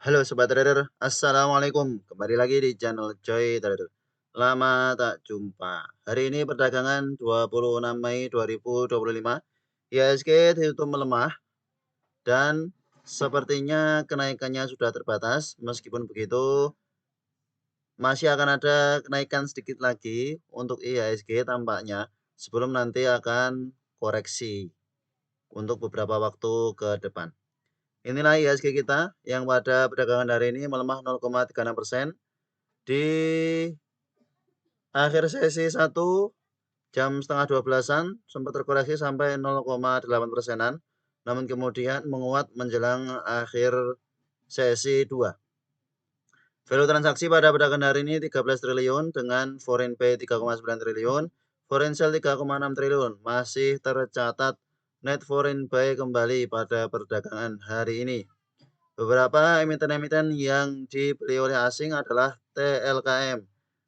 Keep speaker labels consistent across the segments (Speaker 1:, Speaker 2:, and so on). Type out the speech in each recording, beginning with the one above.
Speaker 1: Halo Sobat Trader, Assalamualaikum. Kembali lagi di channel Joy Trader. Lama tak jumpa. Hari ini perdagangan 26 Mei 2025. IHSG itu melemah dan sepertinya kenaikannya sudah terbatas. Meskipun begitu, masih akan ada kenaikan sedikit lagi untuk IHSG tampaknya sebelum nanti akan koreksi untuk beberapa waktu ke depan. Inilah IHSG kita yang pada perdagangan hari ini melemah 0,36%. Di akhir sesi 1 jam setengah 12-an sempat terkoreksi sampai 0,8%-an, namun kemudian menguat menjelang akhir sesi 2. Value transaksi pada perdagangan hari ini 13 triliun dengan foreign pay 3,9 triliun, foreign sell 3,6 triliun. Masih tercatat net foreign buy kembali pada perdagangan hari ini. Beberapa emiten-emiten yang dibeli oleh asing adalah TLKM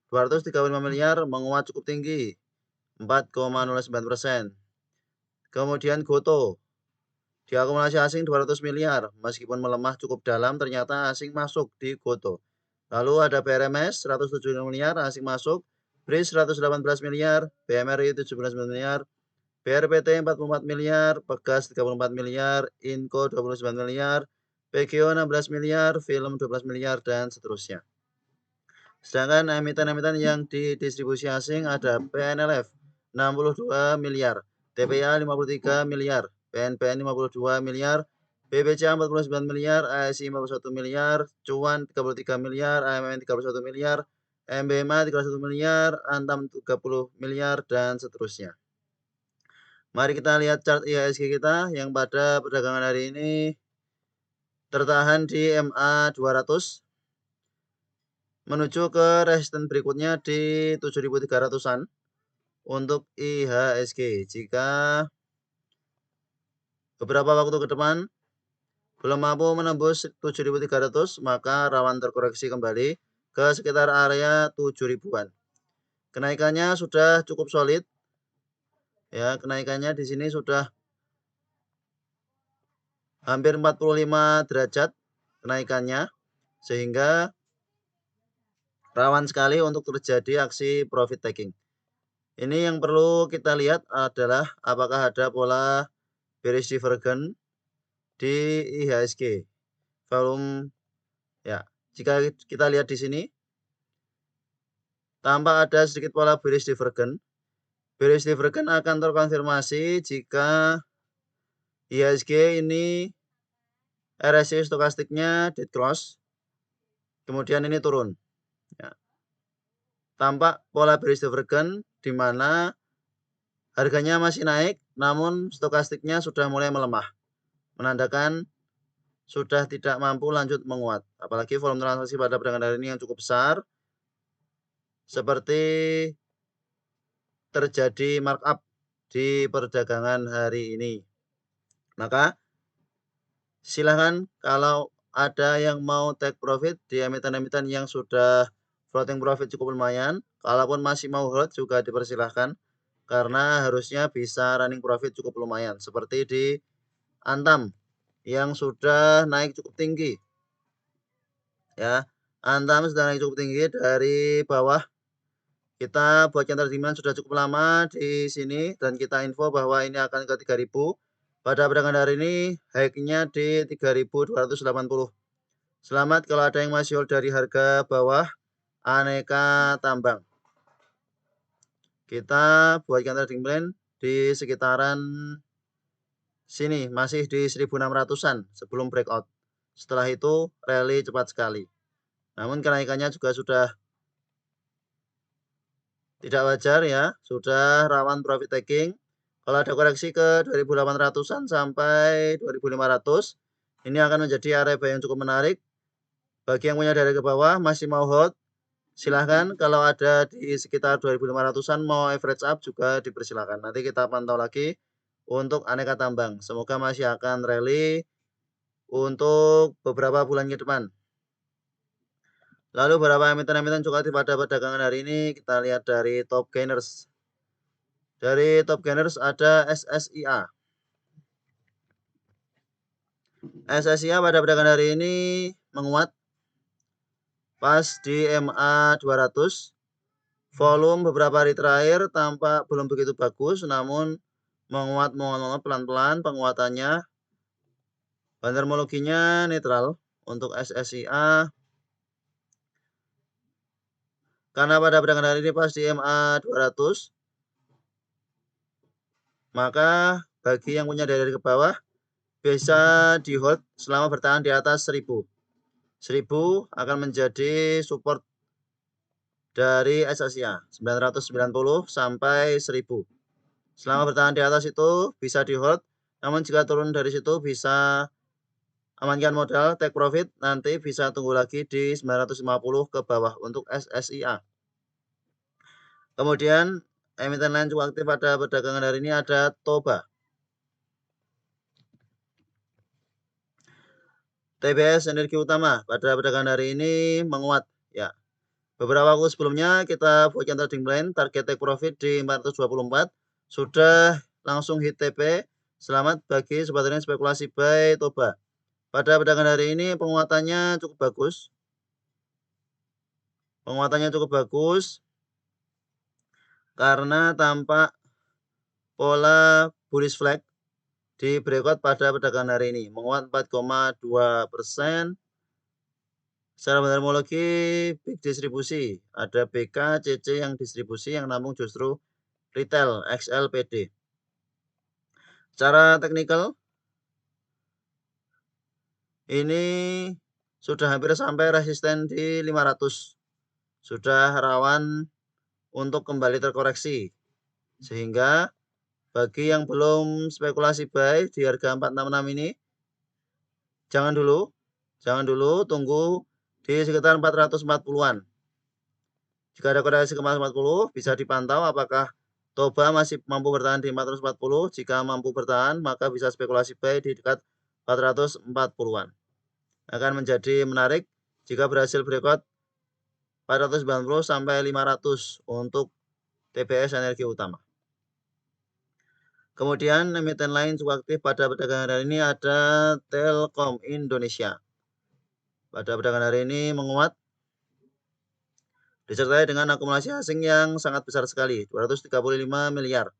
Speaker 1: 235 miliar menguat cukup tinggi 4,09%. Kemudian Goto diakumulasi asing 200 miliar meskipun melemah cukup dalam ternyata asing masuk di Goto. Lalu ada BRMS 170 miliar asing masuk, BRIS 118 miliar, BMRI 17 miliar, BRPT 44 miliar, Pegas 34 miliar, Inco 29 miliar, PGO 16 miliar, Film 12 miliar, dan seterusnya. Sedangkan emiten-emiten yang didistribusi asing ada PNLF 62 miliar, TPA 53 miliar, PNPN 52 miliar, BBCA 49 miliar, ASI 51 miliar, Cuan 33 miliar, AMN 31 miliar, MBMA 31 miliar, Antam 30 miliar, dan seterusnya. Mari kita lihat chart IHSG kita yang pada perdagangan hari ini tertahan di MA 200 menuju ke resisten berikutnya di 7.300-an untuk IHSG. Jika beberapa waktu ke depan belum mampu menembus 7.300, maka rawan terkoreksi kembali ke sekitar area 7.000-an. Kenaikannya sudah cukup solid. Ya, kenaikannya di sini sudah hampir 45 derajat kenaikannya, sehingga rawan sekali untuk terjadi aksi profit taking. Ini yang perlu kita lihat adalah apakah ada pola bearish divergence di IHSG. Volume ya, jika kita lihat di sini tampak ada sedikit pola bearish divergence. Bearish divergence akan terkonfirmasi jika IHSG ini RSI stokastiknya dead cross, kemudian ini turun. Ya. Tampak pola bearish divergence di mana harganya masih naik, namun stokastiknya sudah mulai melemah, menandakan sudah tidak mampu lanjut menguat. Apalagi volume transaksi pada perdagangan hari ini yang cukup besar, seperti terjadi markup di perdagangan hari ini. Maka silahkan kalau ada yang mau take profit di emiten-emiten yang sudah floating profit cukup lumayan, kalaupun masih mau hold juga dipersilahkan karena harusnya bisa running profit cukup lumayan seperti di Antam yang sudah naik cukup tinggi. Ya, Antam sudah naik cukup tinggi dari bawah. Kita buat counter demand sudah cukup lama di sini dan kita info bahwa ini akan ke 3000. Pada perdagangan hari ini high-nya di 3280. Selamat kalau ada yang masih hold dari harga bawah aneka tambang. Kita buat counter demand di sekitaran sini masih di 1600-an sebelum breakout. Setelah itu rally cepat sekali. Namun kenaikannya juga sudah tidak wajar ya, sudah rawan profit taking. Kalau ada koreksi ke 2800-an sampai 2500, ini akan menjadi area buy yang cukup menarik. Bagi yang punya dari ke bawah masih mau hold, silahkan. Kalau ada di sekitar 2500-an mau average up juga dipersilahkan. Nanti kita pantau lagi untuk aneka tambang. Semoga masih akan rally untuk beberapa bulan ke depan. Lalu beberapa emiten-emiten cukup pada perdagangan hari ini kita lihat dari top gainers. Dari top gainers ada SSIA. SSIA pada perdagangan hari ini menguat pas di MA 200. Volume beberapa hari terakhir tampak belum begitu bagus, namun menguat pelan-pelan penguatannya. Bandarmologinya netral untuk SSIA. Karena pada perdagangan hari ini pas di MA 200, maka bagi yang punya dari ke bawah bisa di hold selama bertahan di atas 1000. 1000 akan menjadi support dari SSIA 990 sampai 1000. Selama bertahan di atas itu bisa di hold, namun jika turun dari situ bisa amankan modal, take profit, nanti bisa tunggu lagi di 950 ke bawah untuk SSIA. Kemudian emiten lain cukup aktif pada perdagangan hari ini ada Toba. TBS Energi Utama pada perdagangan hari ini menguat ya. Beberapa waktu sebelumnya kita buatkan trading plan, target take profit di 424, sudah langsung hit TP. Selamat bagi sobat trading spekulasi buy Toba. Pada perdagangan hari ini penguatannya cukup bagus. Karena tampak pola bullish flag di breakout pada perdagangan hari ini, menguat 4,2%. Secara bandarmologi big distribusi, ada BK, CC yang distribusi, yang namun justru retail XLPD. Secara teknikal ini sudah hampir sampai resisten di 500. Sudah rawan untuk kembali terkoreksi. Sehingga bagi yang belum spekulasi buy di harga 466 ini, jangan dulu, tunggu di sekitar 440-an. Jika ada koreksi ke 440, bisa dipantau apakah Toba masih mampu bertahan di 440. Jika mampu bertahan, maka bisa spekulasi buy di dekat 440-an. Akan menjadi menarik jika berhasil breakout 490 sampai 500 untuk TBS Energi Utama. Kemudian emiten lain cukup aktif pada perdagangan hari ini ada Telkom Indonesia. Pada perdagangan hari ini menguat, disertai dengan akumulasi asing yang sangat besar sekali, 235 miliar.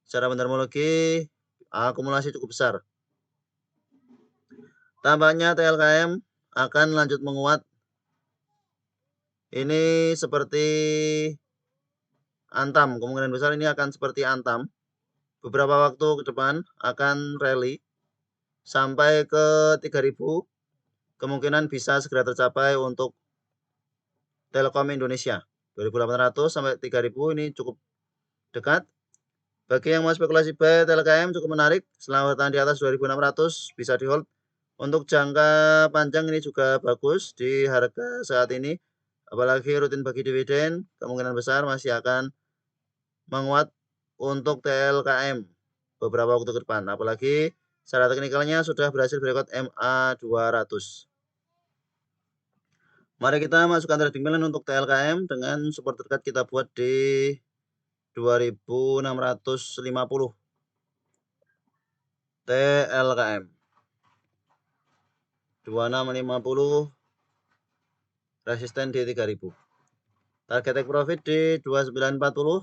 Speaker 1: Secara bandarmologi, akumulasi cukup besar. Tampaknya TLKM akan lanjut menguat. Ini seperti Antam, kemungkinan besar ini akan seperti Antam. Beberapa waktu ke depan akan rally sampai ke 3000. Kemungkinan bisa segera tercapai untuk Telkom Indonesia. 2800 sampai 3000 ini cukup dekat. Bagi yang mau spekulasi buy TLKM cukup menarik. Selama bertahan di atas 2600 bisa di hold. Untuk jangka panjang ini juga bagus di harga saat ini. Apalagi rutin bagi dividen, kemungkinan besar masih akan menguat untuk TLKM beberapa waktu ke depan. Apalagi secara teknikalnya sudah berhasil breakout MA 200. Mari kita masukkan trading plan untuk TLKM dengan support terdekat kita buat di 2650. TLKM 2650, resisten di 3000. Target take profit di 2940,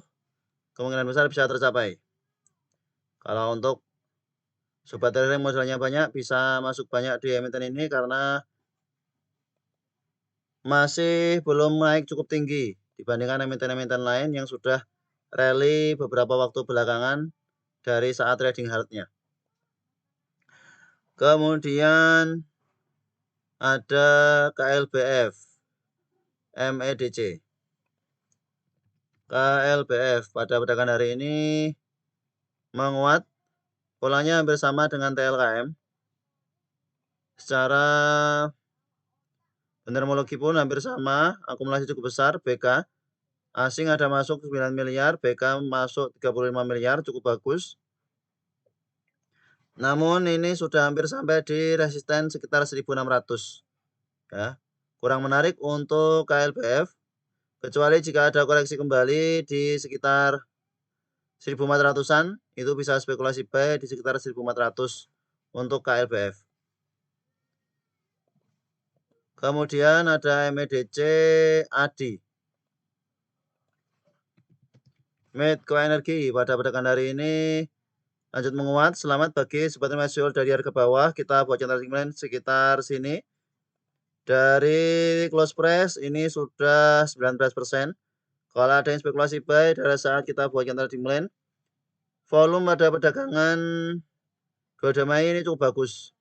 Speaker 1: kemungkinan besar bisa tercapai. Kalau untuk sobat trading modalnya banyak, bisa masuk banyak di emiten ini karena masih belum naik cukup tinggi dibandingkan emiten-emiten lain yang sudah rally beberapa waktu belakangan dari saat trading hardnya. Kemudian ada KLBF, MEDC. KLBF pada perdagangan hari ini menguat, polanya hampir sama dengan TLKM. Secara bandarmologi pun hampir sama, akumulasi cukup besar, BK. Asing ada masuk 9 miliar, BK masuk 35 miliar, cukup bagus. Namun ini sudah hampir sampai di resisten sekitar 1600. Ya. Kurang menarik untuk KLBF, kecuali jika ada koreksi kembali di sekitar 1400-an, itu bisa spekulasi buy di sekitar 1400 untuk KLBF. Kemudian ada MEDC ADI. Medco Energi pada perdagangan hari ini lanjut menguat. Selamat bagi sobat investor dari harga bawah. Kita buat channel line sekitar sini. Dari close price ini sudah 19%. Kalau ada yang spekulasi buy dari saat kita buat channel line, volume pada perdagangan 2 Mei ini cukup bagus.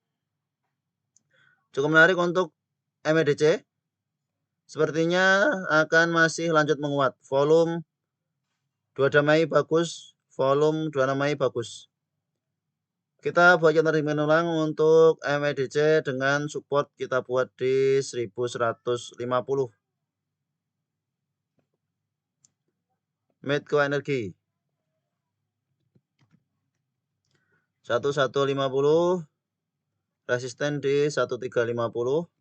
Speaker 1: Cukup menarik untuk MEDC. Sepertinya akan masih lanjut menguat. Volume 2 Mei bagus, volume 26 Mei bagus. Kita buat yang tadi ulang untuk MEDC dengan support kita buat di 1150. Medco Energi 1150, resisten di 1350,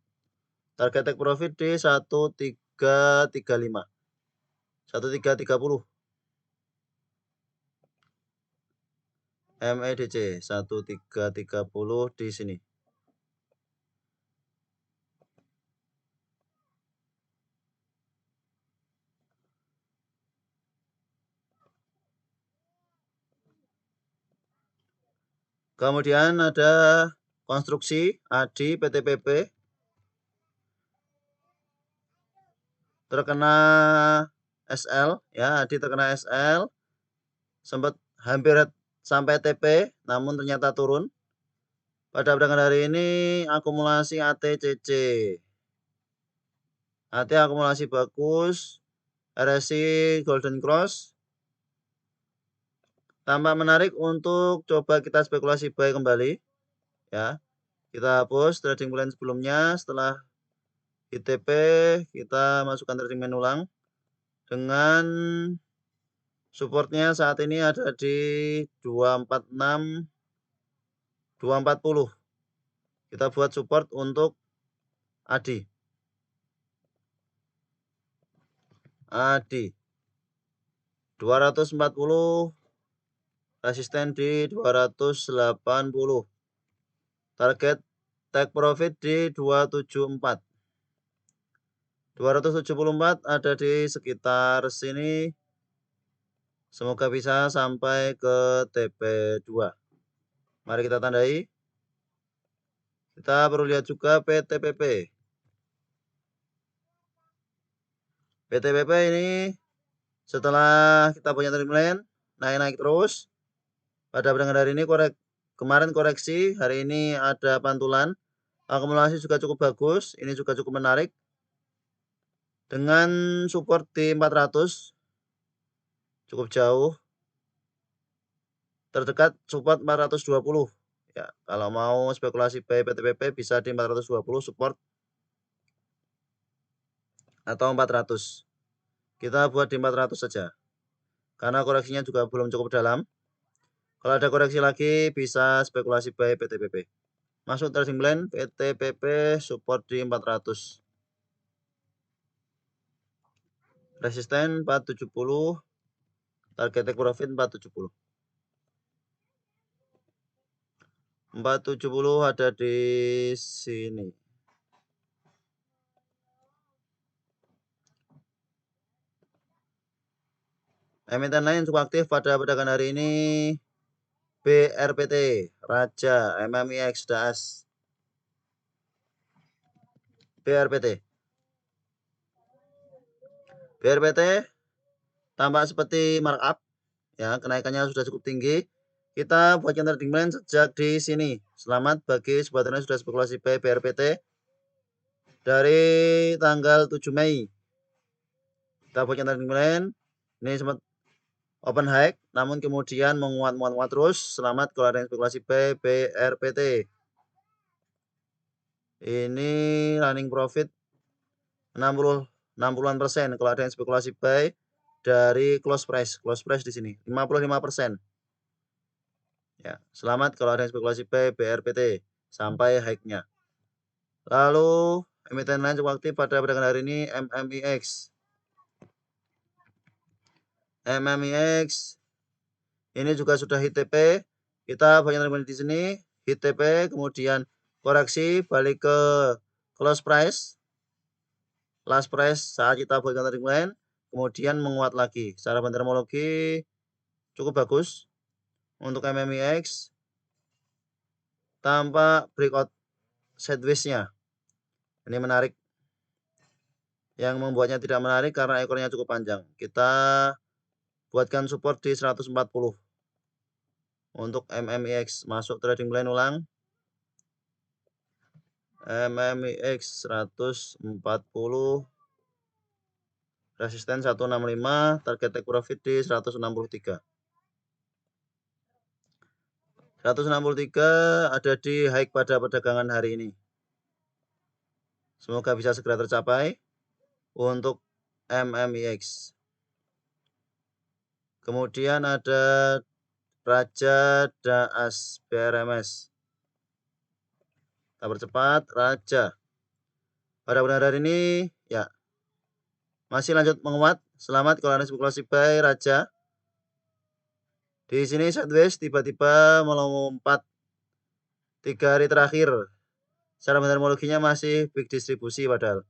Speaker 1: target take profit di 1335, 1330. MEDC 1330 di sini. Kemudian ada konstruksi ADI PTPP terkena SL ya, ADI terkena SL, sempat hampir sampai TP namun ternyata turun. Pada perdagangan hari ini akumulasi ATCC. AT akumulasi bagus, RSI Golden Cross. Tampak menarik untuk coba kita spekulasi buy kembali ya. Kita hapus trading plan sebelumnya. Setelah ITP kita masukkan trading plan ulang dengan supportnya saat ini ada di 246, 240. Kita buat support untuk ADI 240, resisten di 280, target take profit di 274. 274 ada di sekitar sini. Semoga bisa sampai ke TP2. Mari kita tandai. Kita perlu lihat juga PTPP. PTPP ini setelah kita punya timeline naik-naik terus. Pada perdagangan hari ini kemarin koreksi, hari ini ada pantulan. Akumulasi juga cukup bagus, ini juga cukup menarik. Dengan support di 400 cukup jauh. Terdekat support 420. Ya, kalau mau spekulasi buy PTPP bisa di 420 support atau 400. Kita buat di 400 saja. Karena koreksinya juga belum cukup dalam. Kalau ada koreksi lagi bisa spekulasi buy PTPP. Masuk trading plan PTPP support di 400. Resisten 470, target take profit 470. 470 ada di sini. Emiten lain cukup aktif pada perdagangan hari ini. BRPT, Raja, MMIX, DAS. BRPT tampak seperti markup ya, kenaikannya sudah cukup tinggi. Kita buat yang trading plan sejak di sini. Selamat bagi sobat yang sudah spekulasi buy BRPT dari tanggal 7 Mei. Kita buat yang trading plan ini sempat open high namun kemudian menguat terus. Selamat kalau ada yang spekulasi buy BRPT. Ini running profit 60-an% kalau ada yang spekulasi buy dari close price di sini 55%. Ya, selamat kalau ada yang spekulasi buy BRPT sampai high-nya. Lalu emiten lain cukup aktif pada perdagangan hari ini MMIX. Ini juga sudah hit TP. Kita banyak terima di sini hit TP, kemudian koreksi balik ke close price last price saat kita buat counter decline, kemudian menguat lagi. Secara terminologi cukup bagus untuk MMIX tanpa breakout sideways-nya. Ini menarik. Yang membuatnya tidak menarik karena ekornya cukup panjang. Kita buatkan support di 140 untuk MMIX. Masuk trading plan ulang. MMIX 140, resisten 165, target take profit di 163. 163 ada di high pada perdagangan hari ini. Semoga bisa segera tercapai untuk MMIX. Kemudian ada Raja Daas BRMS. Kita percepat Raja. Pada benar hari ini ya masih lanjut menguat. Selamat kalau Anda spekulasi buy Raja. Di sini sideways tiba-tiba melompat 3 hari terakhir. Secara terminologinya masih big distribusi padahal.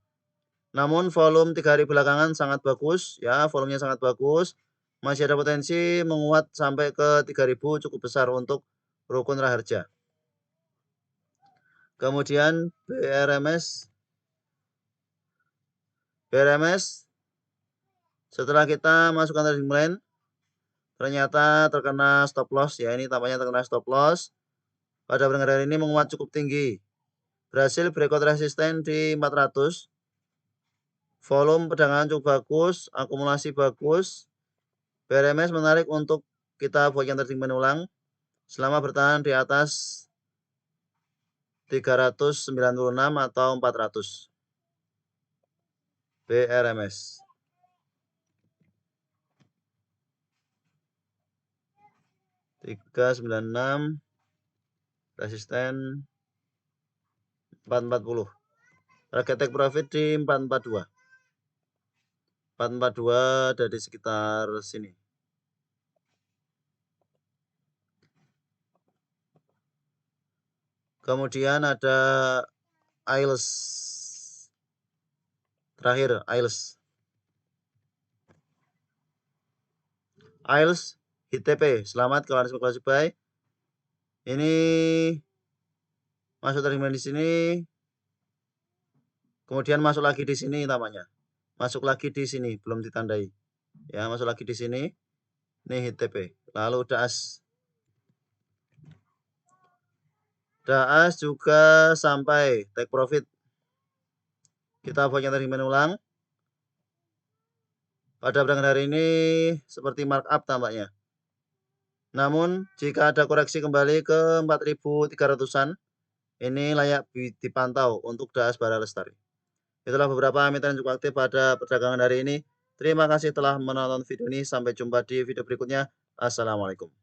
Speaker 1: Namun volume 3 hari belakangan sangat bagus ya, volumenya sangat bagus. Masih ada potensi menguat sampai ke 3000 cukup besar untuk rukun Raharja. Kemudian BRMS setelah kita masukkan trading plan ternyata terkena stop loss ya, ini tampaknya terkena stop loss. Pada perdagangan hari ini menguat cukup tinggi. Berhasil breakout resisten di 400. Volume perdagangan cukup bagus, akumulasi bagus. BRMS menarik untuk kita buat yang trading plan ulang selama bertahan di atas 396 atau 400. BRMS. Tiga 96 resisten 440. Target take profit di 442. 442 dari sekitar sini. Kemudian ada ILS. Terakhir ILS. ILS HITP. Selamat kalau Anda spekulasi buy. Ini masuk trading plan di sini. Kemudian masuk lagi di sini namanya. Masuk lagi di sini, belum ditandai. Ya, masuk lagi di sini. Ini HITP. Lalu DAAS. DAAS juga sampai take profit. Kita buat yang trading plan ulang. Pada perdagangan hari ini seperti markup tampaknya. Namun jika ada koreksi kembali ke 4.300-an, ini layak dipantau untuk DAAS Bara Lestari. Itulah beberapa emiten yang cukup aktif pada perdagangan hari ini. Terima kasih telah menonton video ini. Sampai jumpa di video berikutnya. Assalamualaikum.